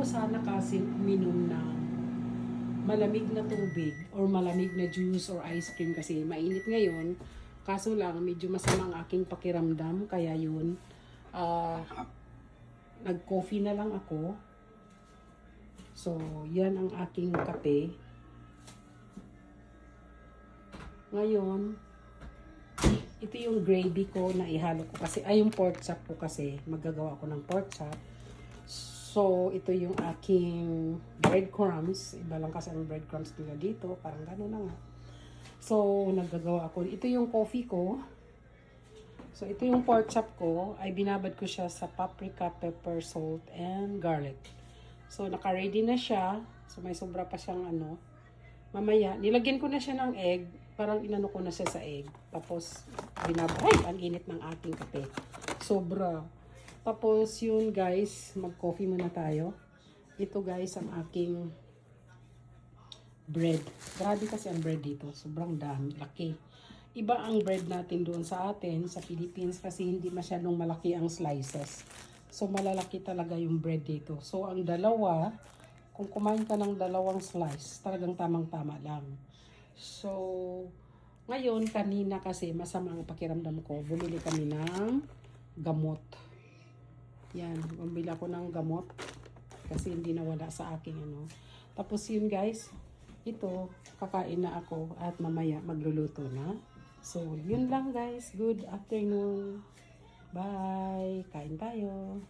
ko sana kasi uminom ng malamig na tubig or malamig na juice or ice cream kasi mainit ngayon. Kaso lang, medyo masama ang aking pakiramdam. Kaya yun, nag-coffee na lang ako. So, yan ang aking kape. Ngayon, ito yung gravy ko na ihalo ko kasi, ay yung pork chop ko kasi, maggagawa ako ng pork chop. So, ito yung aking breadcrumbs. Iba lang kasi ang breadcrumbs nila dito. Parang gano'n na nga. So, naggagawa ako. Ito yung coffee ko. So, ito yung pork chop ko. Ay binabad ko siya sa paprika, pepper, salt, and garlic. So, naka-ready na siya. So, may sobra pa siyang ano. Mamaya, nilagyan ko na siya ng egg. Parang inano ko na siya sa egg. Tapos, binabad. Ay, ang init ng ating kape. Sobra. Tapos, yun guys, mag-coffee muna tayo. Ito guys, ang aking bread. Grabe kasi ang bread dito. Sobrang dami, laki. Iba ang bread natin doon sa atin, sa Philippines, kasi hindi masyadong malaki ang slices. So, malalaki talaga yung bread dito. So, ang dalawa, kung kumain ka ng dalawang slice, talagang tamang-tama lang. So, ngayon, kanina kasi masama ang pakiramdam ko. Bumili kami ng gamot. Yan, bumili ako ng gamot kasi hindi nawala sa aking ano. Tapos yun guys, ito, kakain na ako at mamaya magluluto na. So, yun lang guys. Good afternoon. Bye. Kain tayo.